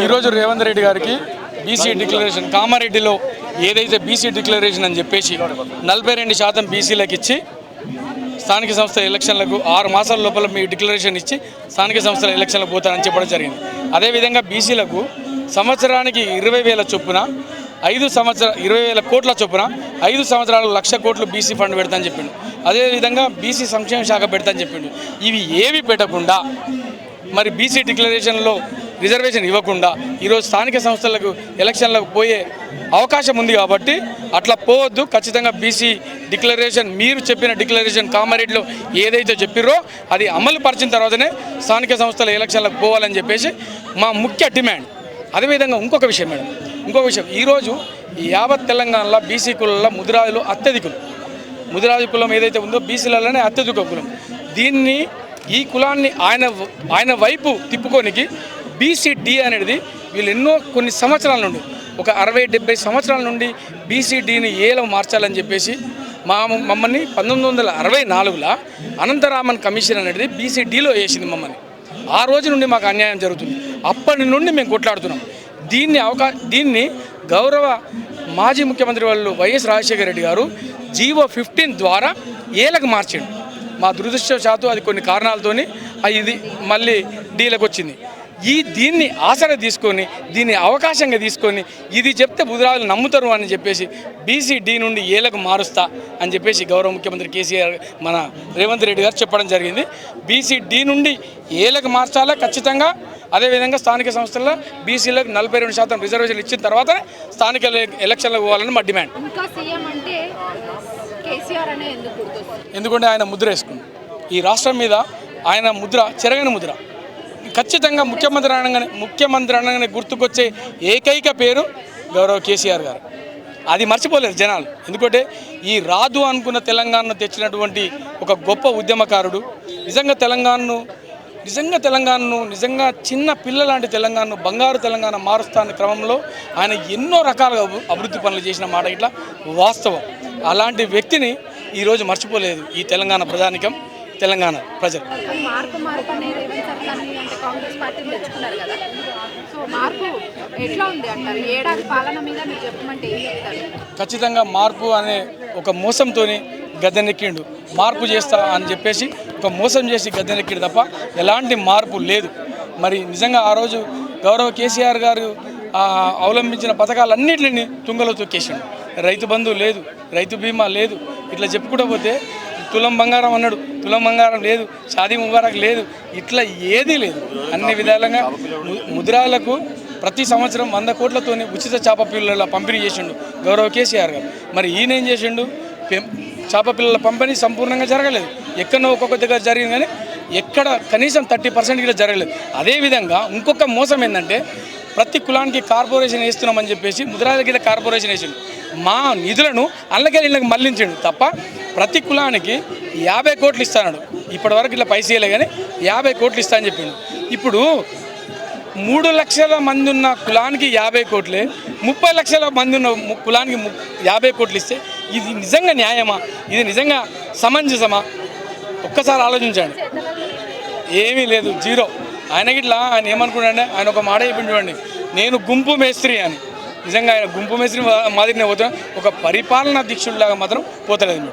ఈరోజు రేవంత్ రెడ్డి గారికి BC declaration కామారెడ్డిలో ఏదైతే బీసీ డిక్లరేషన్ అని చెప్పేసి 42% బీసీలకు ఇచ్చి స్థానిక సంస్థల ఎలక్షన్లకు 6 మాసాల లోపల మీ డిక్లరేషన్ ఇచ్చి స్థానిక సంస్థల ఎలక్షన్లకు పోతారని చెప్పడం జరిగింది. అదేవిధంగా బీసీలకు సంవత్సరానికి 20,000 చొప్పున 20,000 కోట్ల చొప్పున 5 సంవత్సరాలు 1,00,000 కోట్లు బీసీ ఫండ్ పెడతాని చెప్పిండు. అదేవిధంగా బీసీ సంక్షేమ శాఖ పెడతాని చెప్పిండు. ఇవి ఏవి పెట్టకుండా మరి బీసీ డిక్లరేషన్లో రిజర్వేషన్ ఇవ్వకుండా ఈరోజు స్థానిక సంస్థలకు ఎలక్షన్లకు పోయే అవకాశం ఉంది కాబట్టి అట్లా పోవద్దు. ఖచ్చితంగా బీసీ డిక్లరేషన్ మీరు చెప్పిన డిక్లరేషన్ కామారెడ్డిలో ఏదైతే చెప్పిర్రో అది అమలు పరిచిన తర్వాతనే స్థానిక సంస్థల ఎలక్షన్లకు పోవాలని చెప్పేసి మా ముఖ్య డిమాండ్. అదేవిధంగా ఇంకొక విషయం మేడం, ఈరోజు యావత్ తెలంగాణలో బీసీ కులంలో ముదిరాజులు అత్యధికులు. ముదిరాజు కులం ఏదైతే ఉందో బీసీలలోనే అత్యధిక కులం. దీన్ని ఈ కులాన్ని ఆయన వైపు తిప్పుకోనికి బీసీడీ అనేది వీళ్ళు కొన్ని సంవత్సరాల నుండి ఒక 60-70 సంవత్సరాల నుండి బీసీడీని ఏలో మార్చాలని చెప్పేసి మమ్మల్ని 1964లో అనంతరామన్ కమిషన్ అనేది బీసీడీలో వేసింది మమ్మల్ని. ఆ రోజు నుండి మాకు అన్యాయం జరుగుతుంది. అప్పటి నుండి మేము కొట్లాడుతున్నాం. దీన్ని గౌరవ మాజీ ముఖ్యమంత్రి వాళ్ళు వైఎస్ రాజశేఖర రెడ్డి గారు జీవో 15 ద్వారా ఏలకు మార్చాడు. మా దురదృష్టవశాత్తు అది కొన్ని కారణాలతోని ఇది మళ్ళీ డీలకు వచ్చింది. దీన్ని ఆసరా తీసుకొని దీన్ని అవకాశంగా తీసుకొని ఇది చెప్తే ముదిరాజులు నమ్ముతారు అని చెప్పేసి బీసీడీ నుండి ఏలకు మారుస్తా అని చెప్పేసి గౌరవ ముఖ్యమంత్రి కేసీఆర్ మన రేవంత్ రెడ్డి గారు చెప్పడం జరిగింది. బీసీడీ నుండి ఏలకు మార్చాలా ఖచ్చితంగా. అదేవిధంగా స్థానిక సంస్థల్లో బీసీలకు 42% రిజర్వేషన్ ఇచ్చిన తర్వాత స్థానిక ఎలక్షన్లకు పోవాలని మా డిమాండ్. ఎందుకంటే ఆయన ముద్ర వేసుకుంది ఈ రాష్ట్రం మీద. ఆయన ముద్ర చెరగని ముద్ర. ఖచ్చితంగా ముఖ్యమంత్రి అనగానే గుర్తుకొచ్చే ఏకైక పేరు గౌరవ కేసీఆర్ గారు. అది మర్చిపోలేదు జనాలు. ఎందుకంటే ఈ రాదు అనుకున్న తెలంగాణను తెచ్చినటువంటి ఒక గొప్ప ఉద్యమకారుడు. నిజంగా తెలంగాణను చిన్న పిల్లలాంటి తెలంగాణను బంగారు తెలంగాణ మారుస్తాన క్రమంలో ఆయన ఎన్నో రకాలుగా అభివృద్ధి పనులు చేసిన మాట ఇట్లా వాస్తవం. అలాంటి వ్యక్తిని ఈరోజు మర్చిపోలేదు ఈ తెలంగాణ ప్రజానికం, తెలంగాణ ప్రజలు. ఖచ్చితంగా మార్పు అనే ఒక మోసంతో గద్దెనెక్కిండు. మార్పు చేస్తా అని చెప్పేసి ఒక మోసం చేసి గద్దెనెక్కిండు తప్ప ఎలాంటి మార్పు లేదు. మరి నిజంగా ఆ రోజు గౌరవ కేసీఆర్ గారు అవలంబించిన పథకాలన్నింటినీ తుంగలో తొక్కేసాడు. రైతు బంధు లేదు, రైతు బీమా లేదు, ఇట్లా చెప్పుకుంటూ పోతే తులం బంగారం అన్నాడు, తులం బంగారం లేదు, షాదీ ముబారక్ లేదు, ఇట్లా ఏదీ లేదు. అన్ని విధాలుగా ముదిరాలకు ప్రతి సంవత్సరం 100 కోట్లతో ఉచిత చేప పిల్లల పంపిణీ చేసిండు గౌరవ కేసీఆర్ గారు. మరి ఈయన ఏం చేసిండు? చేప పిల్లల పంపిణీ సంపూర్ణంగా జరగలేదు. ఎక్కడో ఒక్కొక్క దగ్గర జరిగింది కానీ ఎక్కడ కనీసం 30% కూడా జరగలేదు. అదేవిధంగా ఇంకొక మోసం ఏంటంటే ప్రతి కులానికి కార్పొరేషన్ వేస్తున్నామని చెప్పేసి ముదిరాజులకి కార్పొరేషన్ వేసిండు. మా నిధులను అల్లకెళ్ళకి మళ్లించాడు తప్ప ప్రతి కులానికి 50 కోట్లు ఇస్తాడు. ఇప్పటివరకు ఇట్లా పైసలే కానీ 50 కోట్లు ఇస్తా అని చెప్పిండు. ఇప్పుడు 3 లక్షల మంది ఉన్న కులానికి 50 కోట్లే, 30 లక్షల మంది ఉన్న కులానికి 50 కోట్లు ఇస్తే ఇది నిజంగా న్యాయమా? ఇది నిజంగా సమంజసమా? ఒక్కసారి ఆలోచించండి. ఏమీ లేదు, జీరో. ఆయన ఏమనుకున్నాడే, ఆయన ఒక మాట చెప్పింది చూడండి, నేను గుంపు మేస్త్రి అని. నిజంగా ఆయన గుంపు మేస్త్రి మాదిరినే పోతున్నా, ఒక పరిపాలనా దీక్షుడిలాగా మాత్రం పోతలేదు.